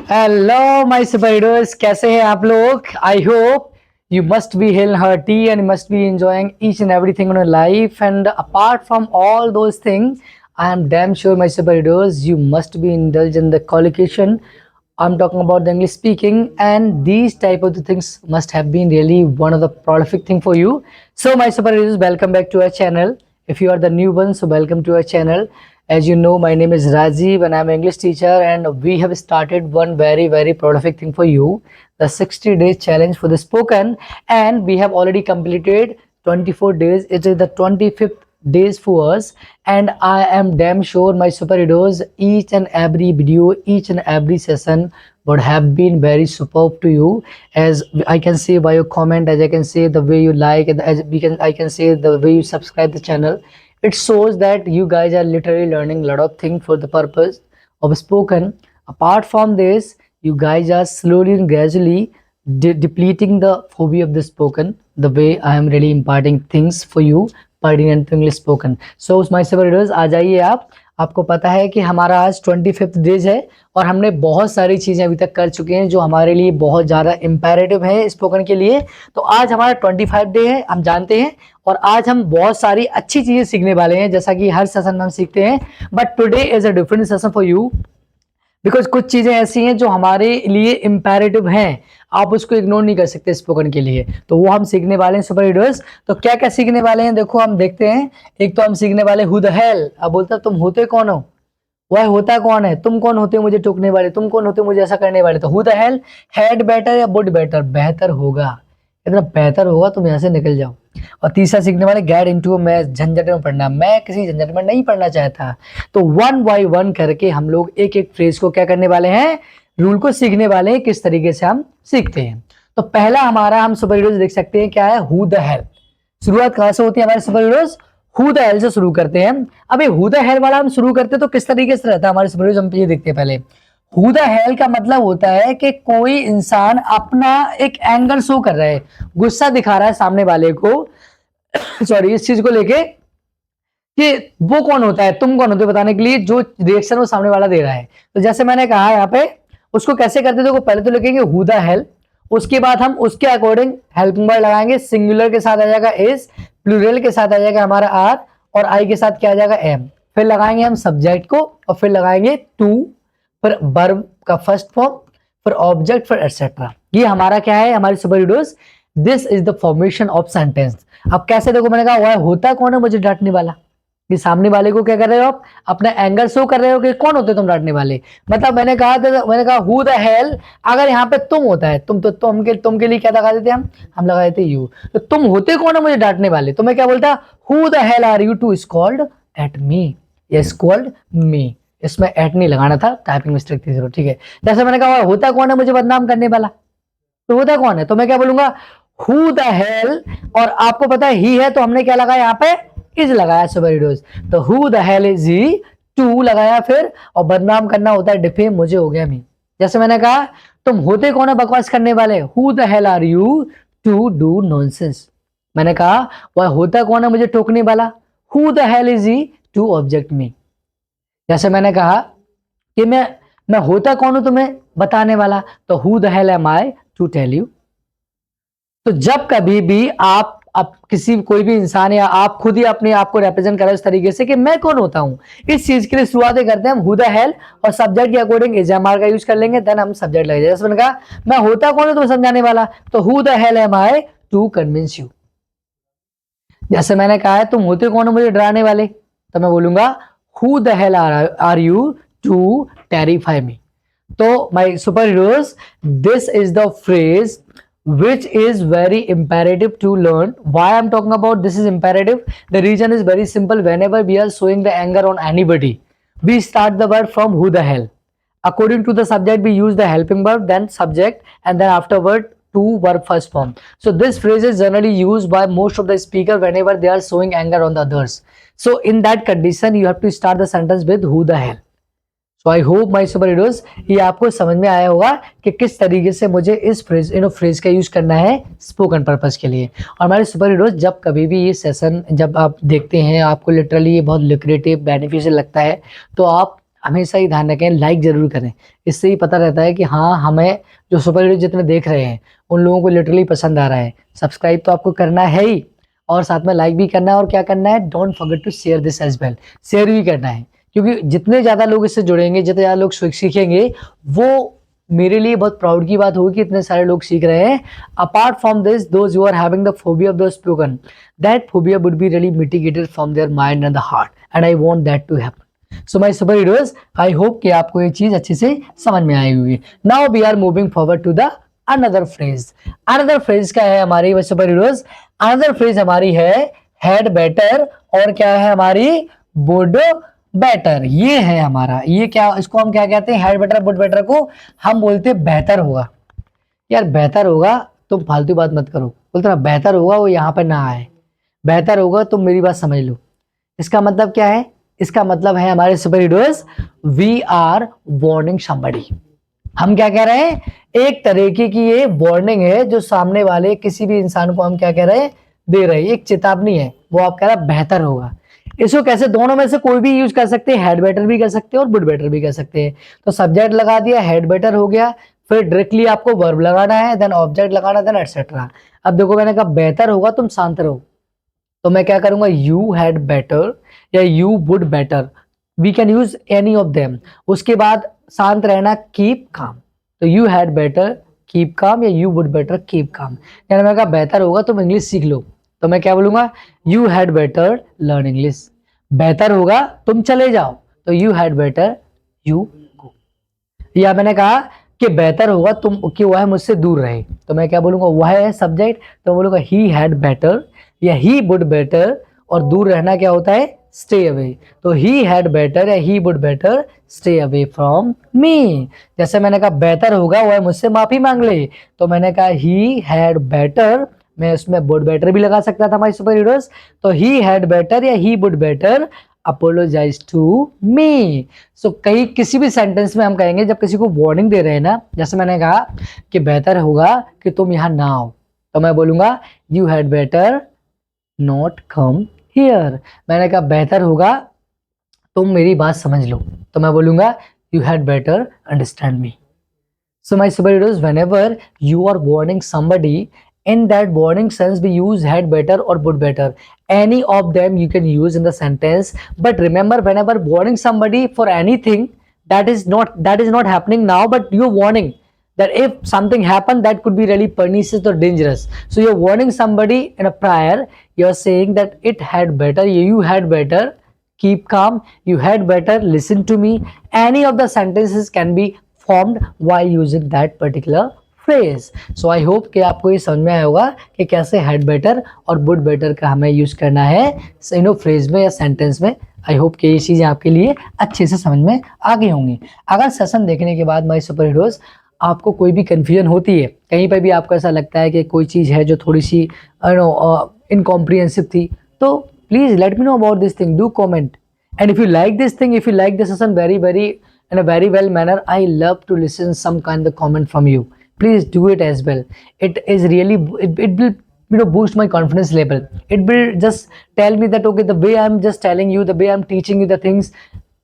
Hello my superheroes, कैसे हैं आप लोग? I hope you must be healthy and you must be enjoying each and everything in your life. And apart from all those things, I am damn sure my superheroes, you must be indulged in the collocation. I'm talking about the English speaking, and these type of the things must have been really one of the prolific thing for you. So my superheroes, welcome back to our channel. If you are the new one, so welcome to our channel. As you know, my name is Rajiv and I'm an English teacher, and we have started one very prolific thing for you, the 60 days challenge for the spoken, and we have already completed 24 days. It is the 25th days for us, and I am damn sure my superheroes, each and every video, each and every session would have been very superb to you, as I can see by your comment, as I can see the way you like, and as I can see the way you subscribe the channel. It shows that you guys are literally learning a lot of things for the purpose of spoken. Apart from this, you guys are slowly and gradually depleting the phobia of the spoken, the way I am really imparting things for you pertinent to English spoken. So my superheroes, आ जाइए आप। आपको पता है कि हमारा आज 25th days है और हमने बहुत सारी चीज़ें अभी तक कर चुके हैं जो हमारे लिए बहुत ज़्यादा इम्पेरेटिव है स्पोकन के लिए। तो आज हमारा 25 डे है, हम जानते हैं, और आज हम बहुत सारी अच्छी चीज़ें सीखने वाले हैं, जैसा कि हर सेशन में हम सीखते हैं। But today is a different session for you, because कुछ चीज़ें ऐसी हैं जो हमारे लिए इम्पेरेटिव हैं, आप उसको इग्नोर नहीं कर सकते स्पोकन के लिए। तो वो हम सीखने वाले हैं सुपर हीरोज। तो क्या क्या सीखने वाले हैं, देखो हम देखते हैं। एक तो हम सीखने वाले हु द हेल। अब बोलता तुम होते कौन हो, वह होता कौन है, तुम कौन होते हो मुझे टोकने वाले, तुम कौन होते हो मुझे ऐसा करने वाले। तो who the hello, had better या वुड बेटर, बेहतर होगा, इतना बेहतर होगा, तुम यहाँ से निकल जाओ। और तीसरा सीखने वाले गेट इनटू, मैं झंझट में पढ़ना, मैं किसी झंझट में नहीं पढ़ना चाहता। तो वन बाय वन करके हम लोग एक एक फ्रेज को क्या करने वाले हैं, रूल को सीखने वाले हैं, किस तरीके से हम सीखते हैं। तो पहला हमारा हम सुपर हीरोज देख सकते हैं क्या है, हु द हेल। शुरुआत कहां से होती है हमारे super heroes, who the hello से शुरू करते हैं। अब ये हु द हेल वाला हम शुरू करते हैं तो किस तरीके से रहता है हमारे सुपर हीरोज, हम ये देखते हैं पहले। हु द हेल का मतलब होता है कि कोई इंसान अपना एक एंगर शो कर रहा है, गुस्सा दिखा रहा है सामने वाले को सॉरी, इस चीज को लेके कि वो कौन होता है, तुम कौन होते हो बताने के लिए, जो रिएक्शन वो सामने वाला दे रहा है। तो जैसे मैंने कहा यहाँ पे उसको कैसे करते थे, पहले तो लिखेंगे हु द हेल, उसके बाद हम उसके अकॉर्डिंग हेल्पिंग वर्ड लगाएंगे। सिंगुलर के साथ आ जाएगा इज, प्लूरल के साथ आ जाएगा हमारा आर, और आई के साथ क्या आ जाएगा एम। फिर लगाएंगे हम सब्जेक्ट को, और फिर लगाएंगे टू, फिर वर्ब का फर्स्ट फॉर्म, फिर ऑब्जेक्ट, फिर एटसेट्रा। ये हमारा क्या है, हमारी super heroes, this is the formation of sentence. अब कैसे, देखो मैंने कहा वह होता कौन है मुझे डांटने वाला, कि सामने वाले को क्या कर रहे हो आप, अपना एंगर शो कर रहे हो कि कौन होते तुम डांटने वाले। मतलब मैंने कहा हु द हेल, अगर यहाँ पे तुम होता है, तुम तो तुम के लिए क्या लगा देते हम लगा देते यू। तो तुम होते कौन है मुझे डांटने वाले, तो मैं क्या बोलता, who the hell are you to scold at me, या स्कॉल्ड मी। इसमें एट नहीं लगाना था, टाइपिंग मिस्टेक थी, जरूर ठीक है। जैसे मैंने कहा होता कौन है मुझे बदनाम करने वाला, तो होता कौन है, तो मैं क्या बोलूंगा हु द हेल, और आपको पता है ही है तो हमने क्या लगाया यहाँ पे, इज लगाया सुपर हीरोज। तो who the hell is he, to लगाया फिर, और बदनाम करना होता है डिफेम, मुझे हो गया मी। जैसे मैंने कहा तुम होते कौन है बकवास करने वाले, who the hell are you to do nonsense. मैंने कहा वह होता कौन है मुझे टोकने वाला, who the hell is he to object me. जैसे मैंने कहा कि मैं होता कौन हूं तुम्हें बताने वाला, तो who the hell am I to tell you. तो जब कभी भी आप किसी कोई भी इंसान या आप खुद ही अपने आप को रिप्रेजेंट करें इस तरीके से कि मैं कौन होता हूं, इस चीज के लिए शुरुआत करते हैं हम हु द हेल, और सब्जेक्ट के अकॉर्डिंग इज एम आर का यूज कर लेंगे, देन हम सब्जेक्ट लगे। जैसे मैंने कहा मैं होता कौन हूं तो समझाने वाला, तो who the hell am I to convince you. जैसे मैंने कहा है तुम होते कौन हो मुझे डराने वाले, तो मैं बोलूंगा who the hell are you to terrify me. तो my super heroes, this is the phrase which is very imperative to learn. Why I'm talking about this is imperative, the reason is very simple. Whenever we are showing the anger on anybody, we start the word from who the hell. According to the subject we use the helping verb, then subject, and then afterward to verb first form. So this phrase is generally used by most of the speaker whenever they are showing anger on the others. So in that condition you have to start the sentence with who the hell. तो I hope my super heroes ये आपको समझ में आया होगा कि किस तरीके से मुझे इस फ्रेज फ्रेज का यूज करना है स्पोकन पर्पस के लिए। और हमारे सुपर हीरोज जब कभी भी ये सेशन जब आप देखते हैं, आपको लिटरली ये बहुत लुक्रेटिव बेनिफिशियल लगता है, तो आप हमेशा ही ध्यान रखें, लाइक जरूर करें। इससे ही पता रहता है कि हाँ, हमें जो सुपर हीरो जितने देख रहे हैं उन लोगों को लिटरली पसंद आ रहा है। सब्सक्राइब तो आपको करना है ही, और साथ में लाइक भी करना है, और क्या करना है, don't forget to share this as well, share भी करना है, क्योंकि जितने ज़्यादा लोग इससे जुड़ेंगे, जितने ज़्यादा लोग सीखेंगे, वो मेरे लिए बहुत प्राउड की बात होगी कि इतने सारे लोग सीख रहे हैं। Apart from this, those you are having the phobia of the spoken, that phobia would be really mitigated from their mind and the heart, and I want that to happen. So my super heroes, I hope कि आपको ये चीज अच्छे से समझ में आई होगी। Now we are moving forward to the another phrase. Another phrase क्या है हमारी सुपर हीरोज? अनदर फ्रेज हमारी है हैड बेटर, और क्या है हमारी, वुड बेटर। ये है हमारा, ये क्या, इसको हम क्या कहते हैं, हैड बेटर वुड बेटर को हम बोलते हैं बेहतर होगा। यार बेहतर होगा, तुम फालतू बात मत करो, बोलते ना बेहतर होगा, वो यहाँ पे ना आए। बेहतर होगा, तुम मेरी बात समझ लो। इसका मतलब क्या है? इसका मतलब है हमारे super heroes, we are warning somebody. हम क्या कह रहे हैं, एक तरीके की ये वार्निंग है जो सामने वाले किसी भी इंसान को हम क्या कह रहे हैं, दे रहे हैं, एक चेतावनी है। वो आप कह रहे हैं बेहतर होगा। इसको कैसे, दोनों में से कोई भी यूज कर सकते हैं, हेड बेटर भी कर सकते हैं और बुड बेटर भी कर सकते हैं। तो सब्जेक्ट लगा दिया, हेड बेटर हो गया, फिर डायरेक्टली आपको वर्ब लगाना है, देन ऑब्जेक्ट लगाना, देन एटसेट्रा। अब देखो मैंने कहा बेहतर होगा, तुम शांत रहो, तो मैं क्या करूंगा, यू हैड बेटर या you would better, we can use any of them. उसके बाद शांत रहना, कीप काम। तो you had better keep calm, या you would better keep calm. यानी मैं कहा बेहतर होगा तुम इंग्लिश सीख लो, तो मैं क्या बोलूंगा, you had better learn English. बेहतर होगा तुम चले जाओ, तो you had better you go. या मैंने कहा कि बेहतर होगा तुम, कि वह मुझसे दूर रहे, तो मैं क्या बोलूंगा, वह है सब्जेक्ट, तो बोलूंगा ही हैड बेटर या ही वुड बेटर, और दूर रहना क्या होता है, स्टे अवे। तो ही हैड बेटर या he would better stay away from me. जैसे मैंने कहा बेहतर होगा वह मुझसे माफी मांग ले, तो मैंने कहा ही हैड बेटर, मैं उसमें वुड बेटर भी लगा सकता था हमारे सुपर हीरोज। तो ही हैड बेटर या he would better apologise to me. So कहीं किसी भी सेंटेंस में हम कहेंगे, जब किसी को वार्निंग दे रहे हैं ना, जैसे मैंने कहा कि बेहतर होगा कि तुम यहाँ ना आओ, तो मैं बोलूंगा you had better not come here. मैंने कहा बेहतर होगा तुम मेरी बात समझ लो, तो मैं बोलूंगा you had better understand me. So my super heroes, whenever you are warning somebody, in that warning sense we use had better or would better. Any of them you can use in the sentence. But remember, whenever warning somebody for anything that is not happening now, but you're warning that if something happened that could be really pernicious or dangerous. So you're warning somebody in a prayer. You're saying that it had better, you had better keep calm, you had better listen to me. Any of the sentences can be formed while using that particular phrase. So I hope कि आपको ये समझ में आया होगा कि कैसे had better और would better का हमें यूज करना है फ्रेज में या सेंटेंस में। आई होप कि ये चीजें आपके लिए अच्छे से समझ में आ गई होंगी। अगर सेशन देखने के बाद माय सुपर हीरोज आपको कोई भी कंफ्यूजन होती है, कहीं पर भी आपको ऐसा लगता है कि कोई चीज़ है जो थोड़ी सी इनकॉम्प्रिहेंसिव थी, तो please let me know about this thing, do comment. And if you like this thing, if you like this session in a very well manner, I love to listen some kind of comment from you. Please do it as well. It is really, it will boost my confidence level. It will just tell me that okay, the way I'm just telling you, the way I'm teaching you the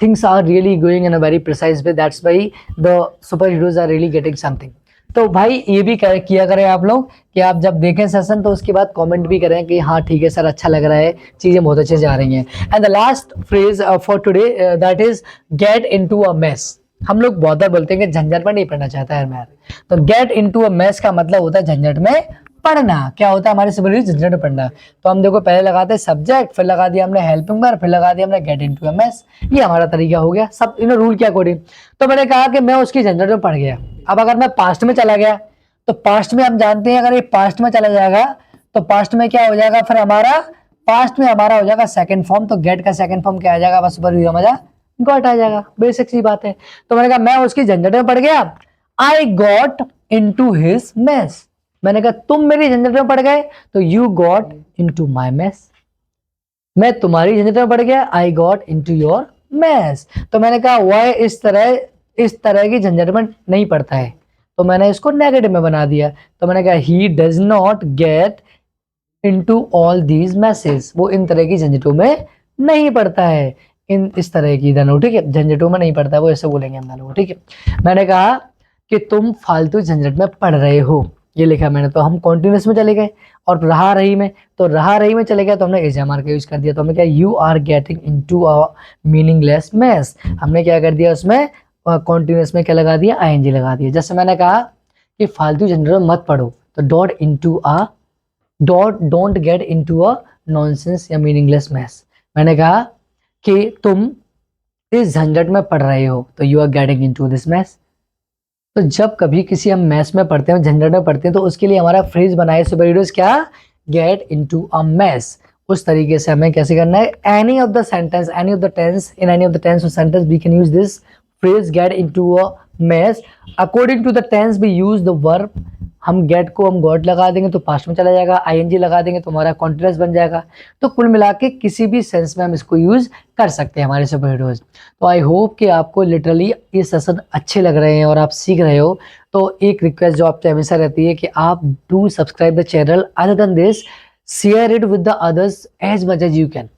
things are really going in a very precise way. That's why the superheroes are really getting something. तो भाई ये भी किया करें आप लोग कि आप जब देखें सेशन तो उसके बाद कमेंट भी करें कि हाँ ठीक है सर, अच्छा लग रहा है, चीज़ें बहुत अच्छे जा रही हैं। And the last phrase for today that is get into a mess. हम लोग बहुत बार बोलते हैं कि झंझट में नहीं पढ़ना चाहता है मैं, तो गेट इनटू अ मेस का मतलब होता है झंझट में पढ़ना। क्या होता है हमारे से बोलिए, झंझट में पढ़ना। तो हम देखो पहले लगाते हैं सब्जेक्ट, फिर लगा दिया हमने हेल्पिंग वर्ब, फिर लगा दिया हमने गेट इनटू अ मेस। ये हमारा तरीका हो गया सब रूल के अकॉर्डिंग। तो मैंने कहा कि मैं उसकी झंझट में पड़ गया। अब अगर मैं पास्ट में चला गया, तो पास्ट में हम जानते हैं अगर ये पास्ट में चला जाएगा तो पास्ट में क्या हो जाएगा, फिर हमारा पास्ट में हमारा हो जाएगा सेकंड फॉर्म। तो गेट का सेकंड फॉर्म क्या आ जाएगा, बस सुपर हीरो मजा गॉट आ जाएगा। बेसिक सी बात है। तो मैंने कहा मैं उसकी झंझट में पड़ गया, I got into his mess. मैंने कहा तुम मेरी झंझट में पड़ गए, तो you got into my mess. मैं तुम्हारी झंझट में पड़ गया, I got into your mess. तो मैंने कहा वह इस तरह की झंझट में नहीं पड़ता है, तो मैंने इसको नेगेटिव में बना दिया। तो मैंने कहा he does not get into all these message, वो इन तरह की झंझटों में नहीं पड़ता है। इन इस तरह की दोनों, ठीक है, झंझटों में नहीं पड़ता, वो ऐसे बोलेंगे हम दोनों, ठीक है। मैंने कहा कि तुम फालतू झंझट में पड़ रहे हो, ये लिखा मैंने, तो हम कॉन्टिन्यूस में चले गए, और रहा रही में, तो रहा रही में चले गए तो हमने एज मार के यूज कर दिया, तो हमने क्या, you are getting into a meaningless mess, हमने क्या कर दिया उसमें कॉन्टिन्यूस में क्या लगा दिया, आईएनजी लगा दिया। जैसे मैंने कहा कि फालतू झंझट में मत पढ़ो, तो don't get into a nonsense या मीनिंगलेस मैस। मैंने कहा कि तुम इस झंझट में पढ़ रहे हो, तो you are getting into this mess. तो जब कभी किसी हम मैस में पढ़ते हैं, झंझट में पढ़ते हैं, तो उसके लिए हमारा फ्रेज बनाए सुपरहीरोज क्या, गेट इनटू अ मैस। उस तरीके से हमें कैसे करना है, any of the sentence, any of the tense, in any of the tense और sentence we can use this phrase get into a mess. According to the tense we use the verb, हम get को हम got लगा देंगे तो past में चला जाएगा, आईएनजी लगा देंगे तो हमारा कॉन्टिन्यूअस बन जाएगा। तो कुल मिला के किसी भी सेंस में हम इसको यूज कर सकते हैं हमारे सुपरहीरोज। तो आई होप कि आपको लिटरली ये सेशन अच्छे लग रहे हैं और आप सीख रहे हो। तो एक रिक्वेस्ट जो आपसे हमेशा रहती है कि आप do subscribe the channel, other than this share it with the others as much as you can.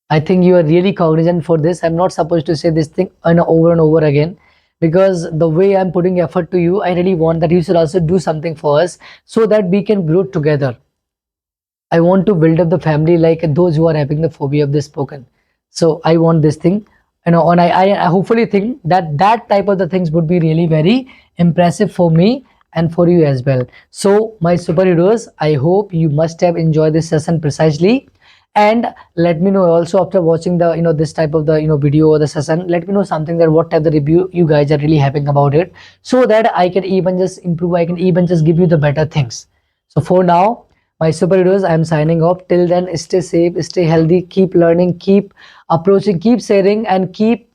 I think you are really cognizant for this. I'm not supposed to say this thing over and over again, because the way I'm putting effort to you, I really want that you should also do something for us so that we can grow together. I want to build up the family like those who are having the phobia of the spoken. So I want this thing, and I hopefully think that that type of the things would be really very impressive for me and for you as well. So my superheroes, I hope you must have enjoyed this session precisely. And let me know also after watching the this type of the video or the session, let me know something that what type of the review you guys are really having about it, so that I can even just improve, I can even just give you the better things. So for now, my superheroes, I am signing off. Till then, stay safe, stay healthy, keep learning, keep approaching, keep sharing, and keep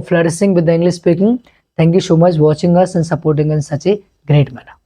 flourishing with the English speaking. Thank you so much watching us and supporting in such a great manner.